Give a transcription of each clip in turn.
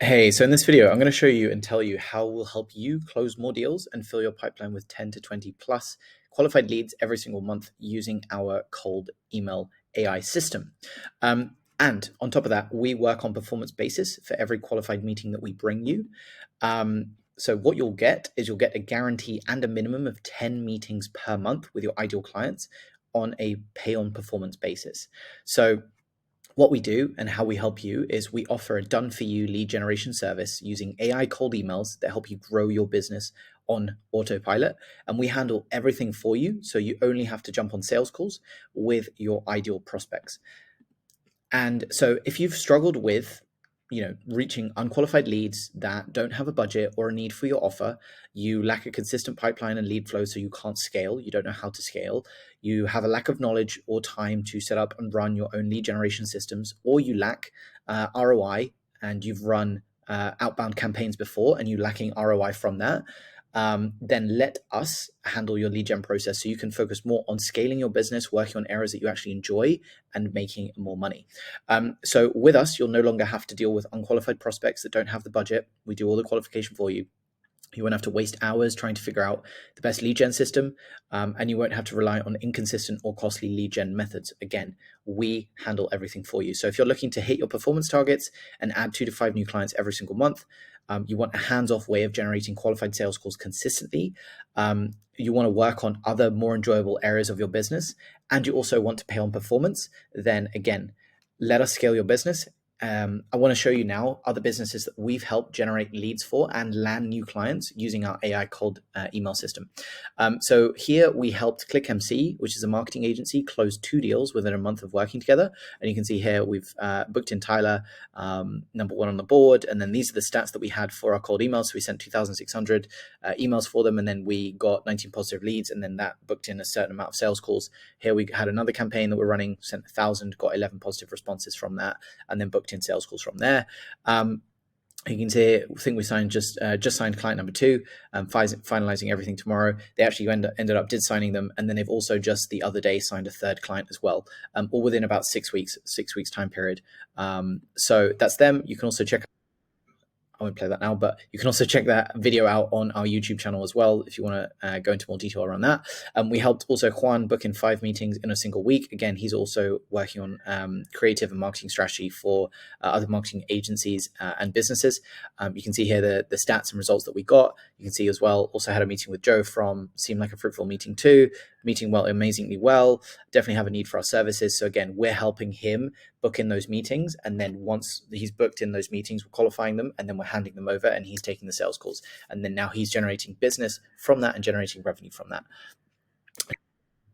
Hey, so in this video, I'm going to show you and tell you how we'll help you close more deals and fill your pipeline with 10 to 20 plus qualified leads every single month using our cold email AI system. And on top of that, we work on performance basis for every qualified meeting that we bring you. So what you'll get is you'll get a guarantee and a minimum of 10 meetings per month with your ideal clients on a pay on performance basis. So what we do and how we help you is we offer a done for you lead generation service using AI cold emails that help you grow your business on autopilot. And we handle everything for you. So you only have to jump on sales calls with your ideal prospects. And so if you've struggled with reaching unqualified leads that don't have a budget or a need for your offer, you lack a consistent pipeline and lead flow, so you can't scale, you don't know how to scale, you have a lack of knowledge or time to set up and run your own lead generation systems, or you lack ROI and you've run outbound campaigns before and you're lacking ROI from that, then let us handle your lead gen process so you can focus more on scaling your business, working on areas that you actually enjoy, and making more money. So with us, you'll no longer have to deal with unqualified prospects that don't have the budget. We do all the qualification for you. You won't have to waste hours trying to figure out the best lead gen system, and you won't have to rely on inconsistent or costly lead gen methods. Again, we handle everything for you. So if you're looking to hit your performance targets and add 2 to 5 new clients every single month, you want a hands-off way of generating qualified sales calls consistently. You want to work on other more enjoyable areas of your business, and you also want to pay on performance, then again, let us scale your business. I want to show you now other businesses that we've helped generate leads for and land new clients using our AI cold email system. So here we helped ClickMC, which is a marketing agency, close 2 deals within a month of working together. And you can see here we've booked in Tyler, number 1 on the board. And then these are the stats that we had for our cold emails. So we sent 2,600 emails for them, and then we got 19 positive leads, and then that booked in a certain amount of sales calls. Here we had another campaign that we're running, sent 1,000, got 11 positive responses from that, and then booked in sales calls from there. You can see, I think we signed just signed client number 2, finalizing everything tomorrow. They actually ended up signing them, and then they've also just the other day signed a 3rd client as well, all within about 6 weeks time period. So that's them. You can also check. I won't play that now, but you can also check that video out on our YouTube channel as well if you want to go into more detail around that. We helped also Juan book in 5 meetings in a single week. Again, he's also working on creative and marketing strategy for other marketing agencies and businesses. You can see here the stats and results that we got. You can see as well, also had a meeting with Joe from Seemed Like a Fruitful Meeting 2, meeting well, amazingly well, definitely have a need for our services. So again, we're helping him book in those meetings, and then once he's booked in those meetings, we're qualifying them, and then we're handing them over, and he's taking the sales calls, and then now he's generating business from that and generating revenue from that.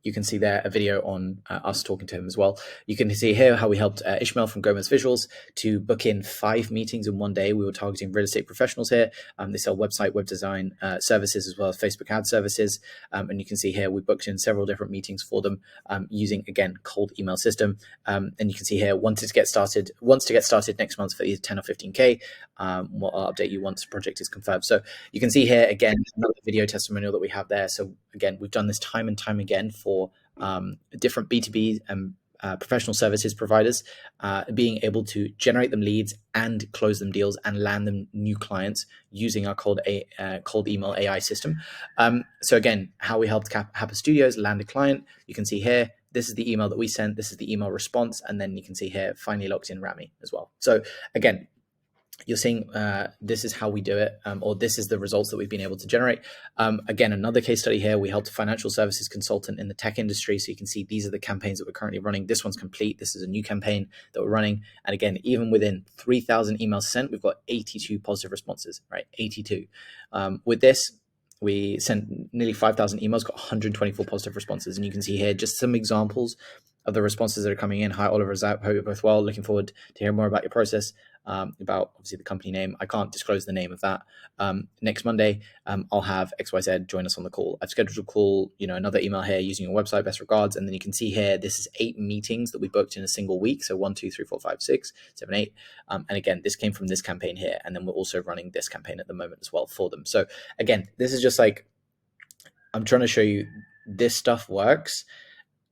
You can see there a video on us talking to him as well. You can see here how we helped Ishmael from Gomez Visuals to book in 5 meetings in one day. We were targeting real estate professionals here. They sell website, web design services, as well as Facebook ad services. And you can see here we booked in several different meetings for them using, again, cold email system. And you can see here, wants to get started next month for either 10 or 15K. I'll update you once the project is confirmed. So you can see here, again, another video testimonial that we have there. So again, we've done this time and time again for different B2B and professional services providers, being able to generate them leads and close them deals and land them new clients using our cold email AI system. So again, how we helped Hapa Studios land a client. You can see here, this is the email that we sent, this is the email response, and then you can see here, finally locked in Rami as well. So again, you're seeing this is how we do it, or this is the results that we've been able to generate. Again, another case study here, we helped a financial services consultant in the tech industry. So you can see these are the campaigns that we're currently running. This one's complete. This is a new campaign that we're running. And again, even within 3,000 emails sent, we've got 82 positive responses, right? 82. With this, we sent nearly 5,000 emails, got 124 positive responses. And you can see here just some examples of the responses that are coming in. Hi, Oliver, Zap, hope you're both well. Looking forward to hearing more about your process. About obviously the company name. I can't disclose the name of that. Next Monday, I'll have XYZ join us on the call. I've scheduled a call, another email here using your website, best regards. And then you can see here, this is 8 meetings that we booked in a single week. So 1, 2, 3, 4, 5, 6, 7, 8. And again, this came from this campaign here. And then we're also running this campaign at the moment as well for them. So again, this is just like, I'm trying to show you this stuff works.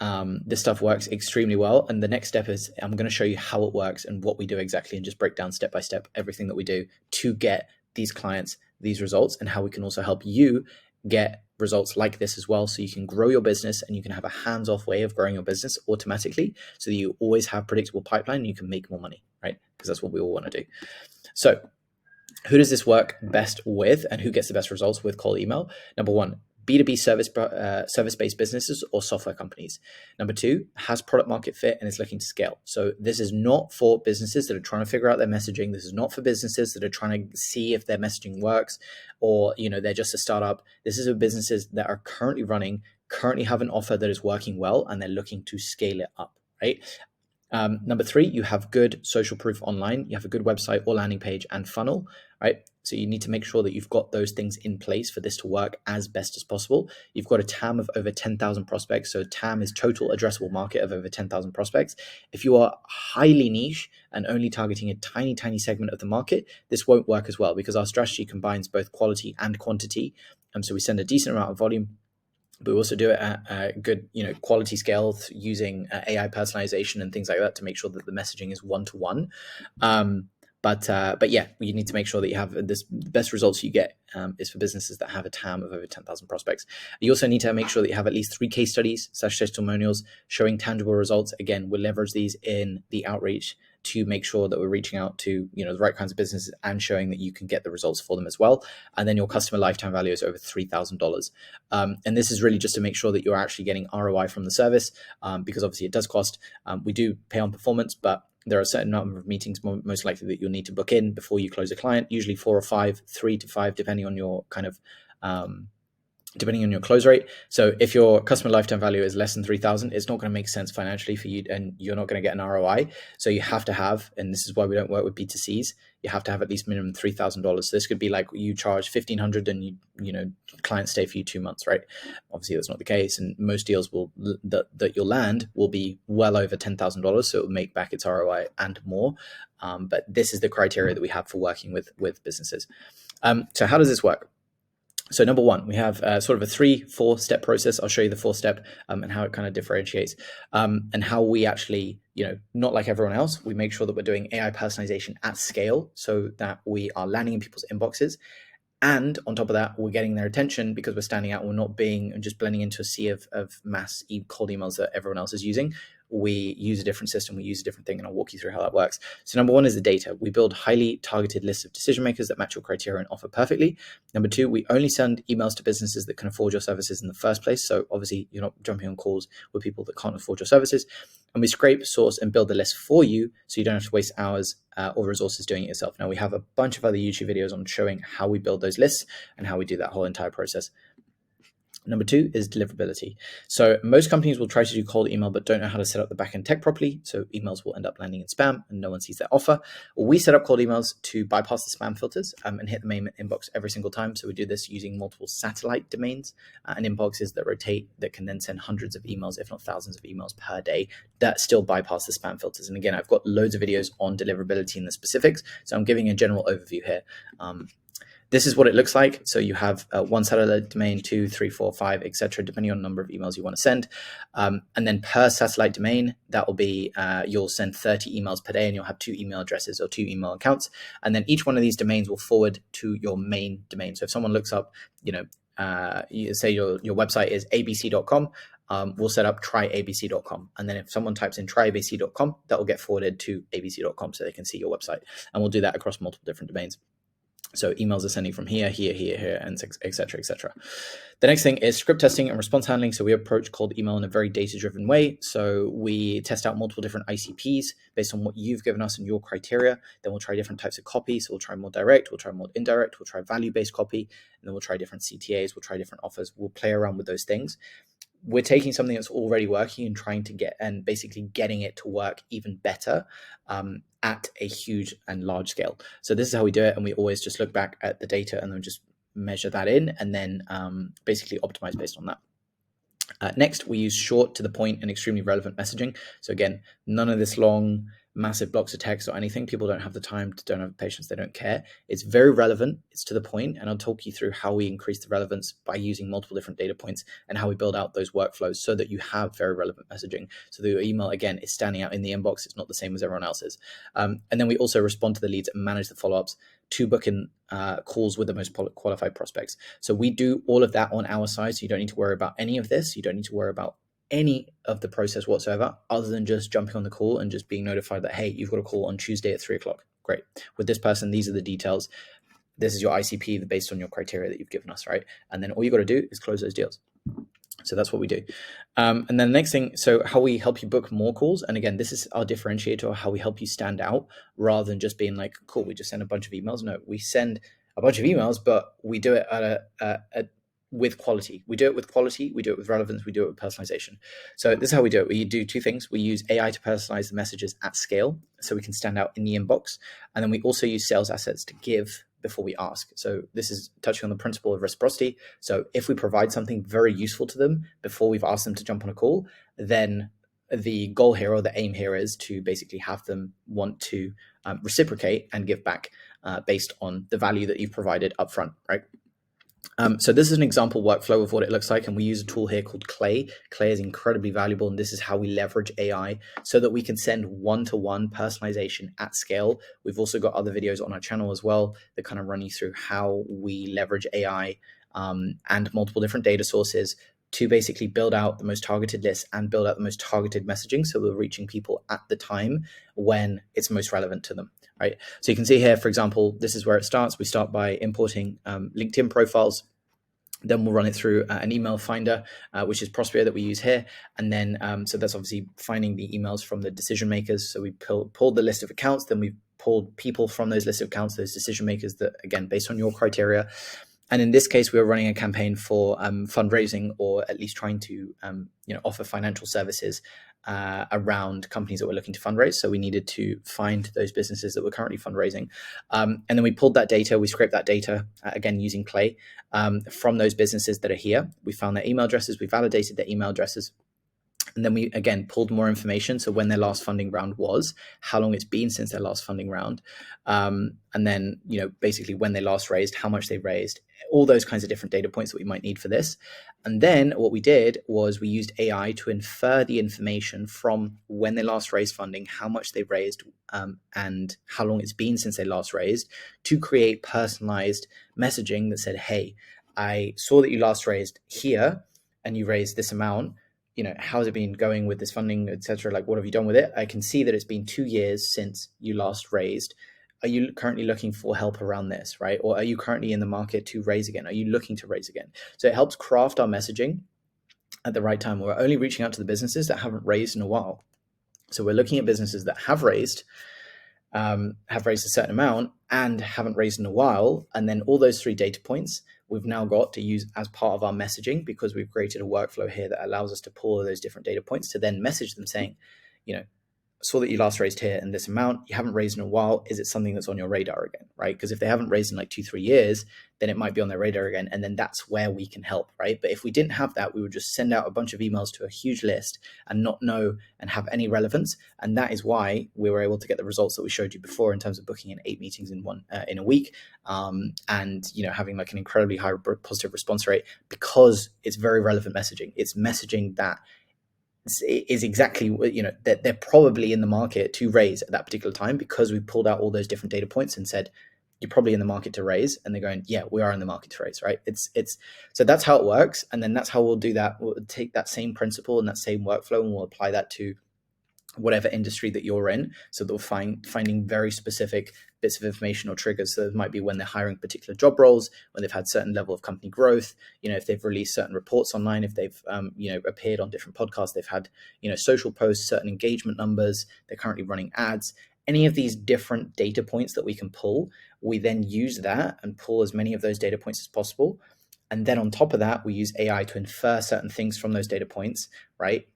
This stuff works extremely well. And the next step is I'm going to show you how it works and what we do exactly, and just break down step by step everything that we do to get these clients these results, and how we can also help you get results like this as well, so you can grow your business and you can have a hands-off way of growing your business automatically, so that you always have predictable pipeline and you can make more money, right? Because that's what we all want to do. So who does this work best with, and who gets the best results with cold email? Number one, B2B service-based businesses or software companies. Number two, has product market fit and is looking to scale. So this is not for businesses that are trying to figure out their messaging. This is not for businesses that are trying to see if their messaging works, or they're just a startup. This is for businesses that are currently running, currently have an offer that is working well, and they're looking to scale it up, right? Number three, you have good social proof online. You have a good website or landing page and funnel, right? So you need to make sure that you've got those things in place for this to work as best as possible. You've got a TAM of over 10,000 prospects. So TAM is total addressable market of over 10,000 prospects. If you are highly niche and only targeting a tiny, tiny segment of the market, this won't work as well, because our strategy combines both quality and quantity. So we send a decent amount of volume, but we also do it at a good, quality scale using AI personalization and things like that to make sure that the messaging is one-to-one. But yeah, you need to make sure that you have this. The best results you get is for businesses that have a TAM of over 10,000 prospects. You also need to make sure that you have at least 3 case studies / testimonials showing tangible results. Again, we'll leverage these in the outreach to make sure that we're reaching out to the right kinds of businesses and showing that you can get the results for them as well. And then your customer lifetime value is over $3,000. And this is really just to make sure that you're actually getting ROI from the service, because obviously it does cost. We do pay on performance, but there are a certain number of meetings most likely that you'll need to book in before you close a client, usually 4 or 5, 3 to 5, depending on your kind of depending on your close rate. So if your customer lifetime value is less than 3,000, it's not going to make sense financially for you, and you're not going to get an ROI. So you have to have, and this is why we don't work with B2Cs, you have to have at least minimum $3,000. So this could be like you charge $1,500 and clients stay for you 2 months, right? Obviously that's not the case, and most deals that you'll land will be well over $10,000, so it will make back its ROI and more. But this is the criteria that we have for working with businesses. So how does this work? So number one, we have sort of a 3-4 step process. I'll show you the 4th step and how it kind of differentiates, and how we actually, not like everyone else, we make sure that we're doing AI personalization at scale so that we are landing in people's inboxes. And on top of that, we're getting their attention because we're standing out. We're not being and just blending into a sea of mass cold emails that everyone else is using. We use a different system. We use a different thing, and I'll walk you through how that works. So number one is the data. We build highly targeted lists of decision makers that match your criteria and offer perfectly. Number two, we only send emails to businesses that can afford your services in the first place. So obviously you're not jumping on calls with people that can't afford your services. And we scrape, source, and build the list for you, so you don't have to waste hours or resources doing it yourself. Now, we have a bunch of other YouTube videos on showing how we build those lists and how we do that whole entire process. Number two is deliverability. So most companies will try to do cold email but don't know how to set up the backend tech properly. So emails will end up landing in spam and no one sees their offer. We set up cold emails to bypass the spam filters and hit the main inbox every single time. So we do this using multiple satellite domains and inboxes that rotate, that can then send hundreds of emails, if not thousands of emails per day, that still bypass the spam filters. And again, I've got loads of videos on deliverability and the specifics. So I'm giving a general overview here. This is what it looks like. So you have 1 satellite domain, 2, 3, 4, 5, etc., depending on the number of emails you want to send. And then per satellite domain, that will be, you'll send 30 emails per day, and you'll have 2 email addresses or 2 email accounts. And then each one of these domains will forward to your main domain. So if someone looks up, you say your website is abc.com, we'll set up tryabc.com. And then if someone types in tryabc.com, that will get forwarded to abc.com so they can see your website. And we'll do that across multiple different domains. So emails are sending from here, and et cetera, et cetera. The next thing is script testing and response handling. So we approach cold email in a very data-driven way. So we test out multiple different ICPs based on what you've given us and your criteria. Then we'll try different types of copy. So we'll try more direct, we'll try more indirect, we'll try value-based copy, and then we'll try different CTAs, we'll try different offers. We'll play around with those things. We're taking something that's already working and trying to basically getting it to work even better at a huge and large scale. So this is how we do it. And we always just look back at the data and then just measure that in, and then basically optimize based on that. Next, we use short, to the point, and extremely relevant messaging. So again, none of this long massive blocks of text or anything. People don't have the time, don't have patience, they don't care. It's very relevant, it's to the point, and I'll talk you through how we increase the relevance by using multiple different data points and how we build out those workflows so that you have very relevant messaging, so that your email, again, is standing out in the inbox. It's not the same as everyone else's. And then we also respond to the leads and manage the follow-ups to book in calls with the most qualified prospects. So we do all of that on our side, so you don't need to worry about any of this. You don't need to worry about any of the process whatsoever, other than just jumping on the call and just being notified that, hey, you've got a call on Tuesday at 3:00. Great. With this person, these are the details. This is your ICP based on your criteria that you've given us, right? And then all you got to do is close those deals. So that's what we do. And then the next thing, so how we help you book more calls. And again, this is our differentiator, how we help you stand out, rather than just being like, cool, we just send a bunch of emails. No, we send a bunch of emails, but we do it with quality. We do it with quality, we do it with relevance, we do it with personalization. So this is how we do it. We do two things. We use AI to personalize the messages at scale so we can stand out in the inbox. And then we also use sales assets to give before we ask. So this is touching on the principle of reciprocity. So if we provide something very useful to them before we've asked them to jump on a call, then the goal here, or the aim here, is to basically have them want to reciprocate and give back based on the value that you've provided upfront, right? So this is an example workflow of what it looks like, and we use a tool here called Clay. Clay is incredibly valuable, and this is how we leverage AI so that we can send one-to-one personalization at scale. We've also got other videos on our channel as well that kind of run you through how we leverage AI and multiple different data sources to basically build out the most targeted lists and build out the most targeted messaging, so we're reaching people at the time when it's most relevant to them. Right. So you can see here, for example, this is where it starts. We start by importing LinkedIn profiles. Then we'll run it through an email finder, which is Prospero that we use here. And then, so that's obviously finding the emails from the decision makers. So we pulled the list of accounts, then we pulled people from those list of accounts, those decision makers that, again, based on your criteria. And in this case, we were running a campaign for fundraising, or at least trying to offer financial services around companies that were looking to fundraise. So we needed to find those businesses that were currently fundraising. And then we pulled that data, we scraped that data, again, using Clay, from those businesses that are here. We found their email addresses, we validated their email addresses. And then we, again, pulled more information. So when their last funding round was, how long it's been since their last funding round. And then, basically when they last raised, how much they raised, all those kinds of different data points that we might need for this. And then what we did was we used AI to infer the information from when they last raised funding, how much they raised, and how long it's been since they last raised, to create personalized messaging that said, hey, I saw that you last raised here and you raised this amount. How's it been going with this funding, etc.? Like, what have you done with it? I can see that it's been 2 years since you last raised. Are you currently looking for help around this, right? Or are you currently in the market to raise again? Are you looking to raise again? So it helps craft our messaging at the right time. We're only reaching out to the businesses that haven't raised in a while. So we're looking at businesses that have raised a certain amount and haven't raised in a while. And then all those 3 data points we've now got to use as part of our messaging, because we've created a workflow here that allows us to pull all those different data points to then message them saying, saw that you last raised here in this amount, you haven't raised in a while. Is it something that's on your radar again, right? Because if they haven't raised in like 2-3 years, then it might be on their radar again. And then that's where we can help, right? But if we didn't have that, we would just send out a bunch of emails to a huge list and not know and have any relevance. And that is why we were able to get the results that we showed you before in terms of booking in 8 meetings in a week, and having like an incredibly high positive response rate, because it's very relevant messaging. It's messaging that is exactly that they're probably in the market to raise at that particular time, because we pulled out all those different data points and said you're probably in the market to raise, and they're going, yeah, we are in the market to raise, right? It's so that's how it works. And then that's how we'll do that. We'll take that same principle and that same workflow, and we'll apply that to whatever industry that you're in. So they'll finding very specific bits of information or triggers. So it might be when they're hiring particular job roles, when they've had certain level of company growth, if they've released certain reports online, if they've appeared on different podcasts, they've had social posts, certain engagement numbers, they're currently running ads. Any of these different data points that we can pull, we then use that and pull as many of those data points as possible. And then on top of that, we use AI to infer certain things from those data points, right?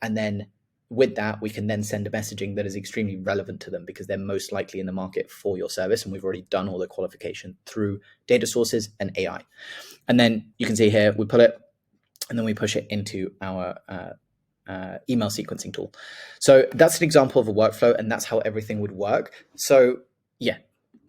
And then with that, we can then send a messaging that is extremely relevant to them, because they're most likely in the market for your service. And we've already done all the qualification through data sources and AI. And then you can see here, we pull it and then we push it into our email sequencing tool. So that's an example of a workflow, and that's how everything would work. So yeah,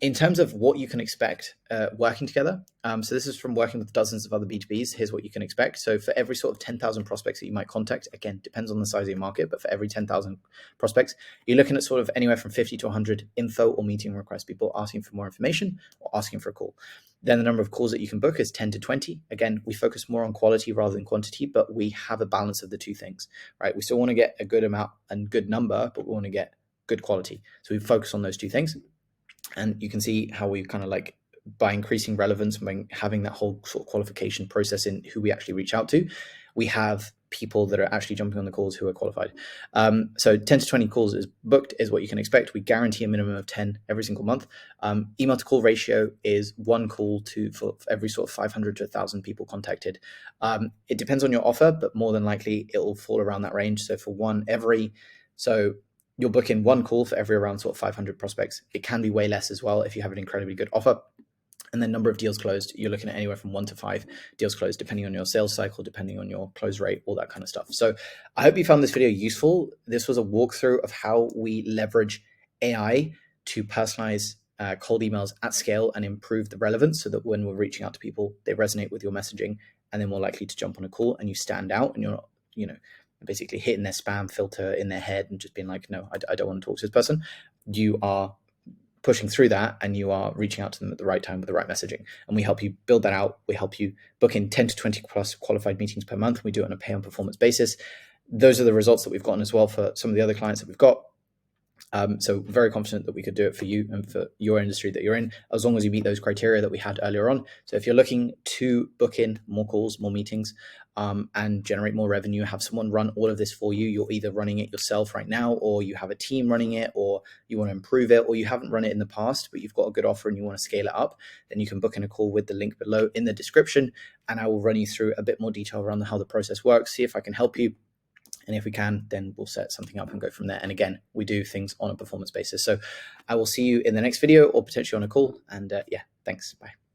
in terms of what you can expect working together, so this is from working with dozens of other B2Bs. Here's what you can expect. So for every sort of 10,000 prospects that you might contact, again, depends on the size of your market, but for every 10,000 prospects, you're looking at sort of anywhere from 50 to 100 info or meeting requests, people asking for more information or asking for a call. Then the number of calls that you can book is 10 to 20. Again, we focus more on quality rather than quantity, but we have a balance of the two things, right? We still want to get a good amount and good number, but we want to get good quality. So we focus on those two things. And you can see how we kind of like, by increasing relevance, by having that whole sort of qualification process in who we actually reach out to, we have people that are actually jumping on the calls who are qualified. So 10 to 20 calls is booked is what you can expect. We guarantee a minimum of 10 every single month. Email to call ratio is one call for every sort of 500 to 1,000 people contacted. It depends on your offer, but more than likely it will fall around that range. So for you'll book in one call for every around sort of 500 prospects. It can be way less as well if you have an incredibly good offer. And then number of deals closed, you're looking at anywhere from 1 to 5 deals closed, depending on your sales cycle, depending on your close rate, all that kind of stuff. So I hope you found this video useful. This was a walkthrough of how we leverage AI to personalize cold emails at scale and improve the relevance so that when we're reaching out to people, they resonate with your messaging and they're more likely to jump on a call and you stand out and you're not, basically hitting their spam filter in their head and just being like, no, I don't want to talk to this person. You are pushing through that and you are reaching out to them at the right time with the right messaging. And we help you build that out. We help you book in 10 to 20 plus qualified meetings per month. We do it on a pay on performance basis. Those are the results that we've gotten as well for some of the other clients that we've got. So very confident that we could do it for you and for your industry that you're in, as long as you meet those criteria that we had earlier on. So if you're looking to book in more calls, more meetings, and generate more revenue, have someone run all of this for you, you're either running it yourself right now, or you have a team running it, or you want to improve it, or you haven't run it in the past, but you've got a good offer and you want to scale it up, then you can book in a call with the link below in the description, and I will run you through a bit more detail around how the process works, see if I can help you. And if we can, then we'll set something up and go from there. And again, we do things on a performance basis. So I will see you in the next video or potentially on a call. And yeah, thanks. Bye.